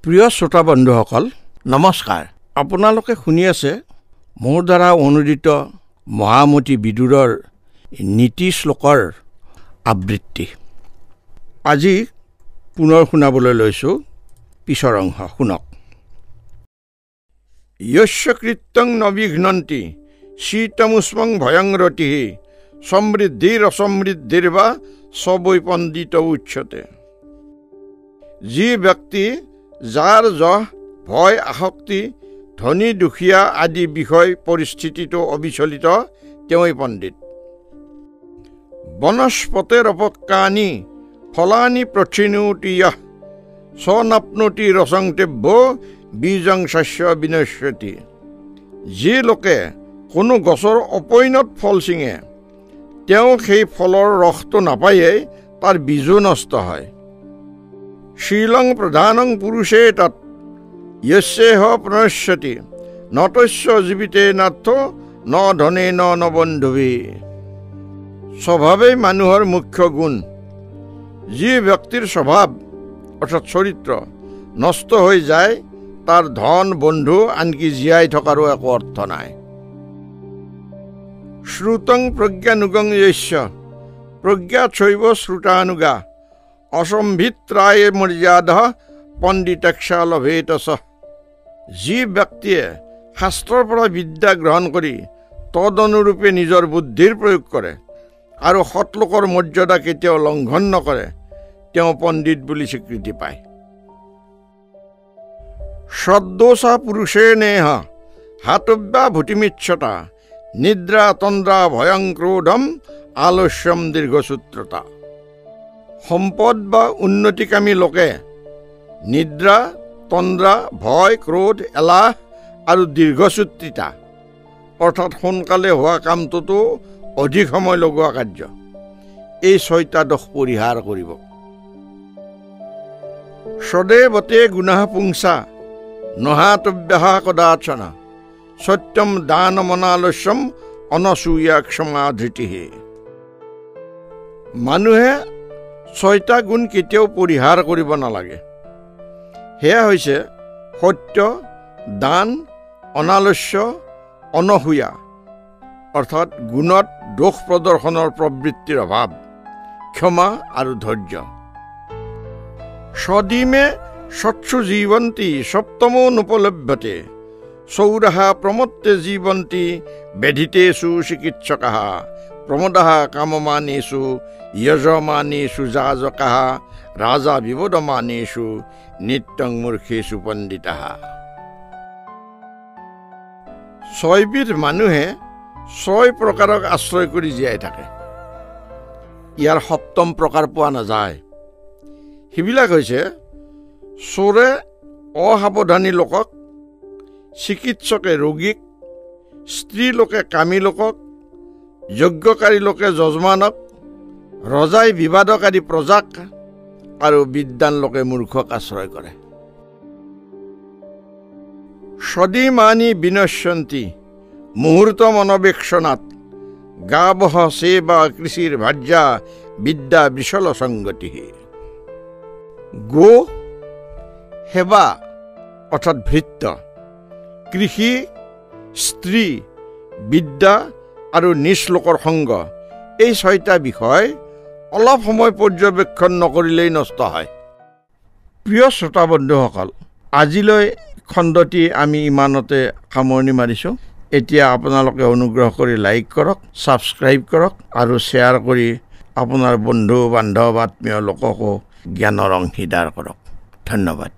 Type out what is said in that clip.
প্ৰিয় শ্ৰোতা বন্ধুসকল নমস্কাৰ আপোনালোকে শুনি আছে মোৰ দ্বাৰা অনুদিত মহামতি বিদুৰৰ নীতি শ্লোকৰ আবৃত্তি আজি পুনৰ শুনাবলৈ লৈছো পিছৰ অংশ শুনক যস্য কৃত্যং নবিঘ্নন্তি শীতমুষ্মং ভয়ং ৰতিঃ সমৃদ্ধিৰ অসমৃদ্ধিৰ বা সবৈ পণ্ডিত উচ্যতে যি ব্যক্তি যাৰ যহ ভয় আসক্তি ধনী দুখীয়া আদি বিষয় পৰিস্থিতিটো অবিচলিত তেওঁই পণ্ডিত বনস্পতেৰ অপক্কানি ফলানি প্ৰচিনোতিয় স্বনাপ্নতি ৰসংতেব্য বীজং শস্য বিনশ্যতি যি লোকে কোনো গছৰ অপৰিণত ফল ছিঙে তেওঁ সেই ফলৰ ৰসটো নাপায়েই তাৰ বীজো নষ্ট হয় শীলং প্ৰধানং পুৰুষে তৎ যস্যেহ প্ৰণশ্যতি নতস্য জীৱিতে নাথ ন ধনে ন বন্ধুবি স্বভাৱেই মানুহৰ মুখ্য গুণ যি ব্যক্তিৰ স্বভাৱ অৰ্থাৎ চৰিত্ৰ নষ্ট হৈ যায় তাৰ ধন বন্ধু আনকি জীয়াই থকাৰো একো অৰ্থ নাই শ্ৰুতং প্ৰজ্ঞানুগং যস্য প্ৰজ্ঞা চৈব শ্ৰুতানুগা অসম্ভিত্ৰায় মৰ্যাদা পণ্ডিতস্য লভেতস যি ব্যক্তিয়ে শাস্ত্ৰৰ পৰা বিদ্যা গ্ৰহণ কৰি তদনুৰূপে নিজৰ বুদ্ধিৰ প্ৰয়োগ কৰে আৰু সৎলোকৰ মৰ্যাদা কেতিয়াও লংঘন নকৰে তেওঁ পণ্ডিত বুলি স্বীকৃতি পায় সদ্দোষা পুৰুষে নেহ হাতব্যা ভূতিমিচ্ছতা নিদ্ৰা তন্দ্ৰা ভয়ং ক্ৰোধম আলস্যম দীৰ্ঘসূত্ৰতা সম্পদ বা উন্নতিকামী লোকে নিদ্ৰা তন্দ্ৰা ভয় ক্ৰোধ এলাহ আৰু দীৰ্ঘসূত্ৰিতা অৰ্থাৎ সোনকালে হোৱা কামটোতো অধিক সময় লগোৱা কাৰ্য এই ছয়টা দোষ পৰিহাৰ কৰিব সদেৱতে গুণাহ পুংসা নহাতব্যা কদাচন সত্যম দানমনালস্যম অনসূয়া ক্ষমা ধৃতিঃ মানুহে ছয়টা গুণ কেতিয়াও পৰিহাৰ কৰিব নালাগে সেয়া হৈছে সত্য দান অনালস্য অনসূয়া অৰ্থাৎ গুণত দোষ প্ৰদৰ্শনৰ প্ৰবৃত্তিৰ অভাৱ ক্ষমা আৰু ধৈৰ্য সদীমে সৎসু জীৱন্তি সপ্তমো নোপলভ্যতে চৌৰাহ প্ৰমত্তে জীৱন্তি বেধিতেষু চিকিৎসকাঃ প্ৰমদাঃ কামমানেষু যজমানেষু যাজকাঃ ৰাজা বিবদমানেষু নিত্যং মূৰ্খেষু পণ্ডিতাঃ ছয়বিধ মানুহে ছয় প্ৰকাৰক আশ্ৰয় কৰি জীয়াই থাকে ইয়াৰ সপ্তম প্ৰকাৰ পোৱা নাযায় সেইবিলাক হৈছে চোৰে অসাৱধানী লোকক চিকিৎসকে ৰোগীক স্ত্ৰী লোকে কামী লোকক যজ্ঞকাৰী লোকে যজমানক ৰজাই বিবাদকাৰী প্ৰজাক আৰু বিদ্বান লোকে মূৰ্খক আশ্ৰয় কৰে সদীমানি বিনশ্যন্তি মুহূৰ্তম অনবেক্ষণাৎ গাবঃ সেবা কৃষিৰ ভাৰ্যা বিদ্যা বিশল সংগতিঃ গো সেৱা অৰ্থাৎ ভৃত্য কৃষি স্ত্ৰী বিদ্যা আৰু নিশ্লোকৰ সংগ এই ছয়টা বিষয় অলপ সময় পৰ্যবেক্ষণ নকৰিলেই নষ্ট হয় প্ৰিয় শ্ৰোতা বন্ধুসকল আজিলৈ খণ্ডটি আমি ইমানতে সামৰণি মাৰিছোঁ এতিয়া আপোনালোকে অনুগ্ৰহ কৰি লাইক কৰক ছাবস্ক্ৰাইব কৰক আৰু শ্বেয়াৰ কৰি আপোনাৰ বন্ধু বান্ধৱ আত্মীয় লোককো জ্ঞানৰ অংশীদাৰ কৰক ধন্যবাদ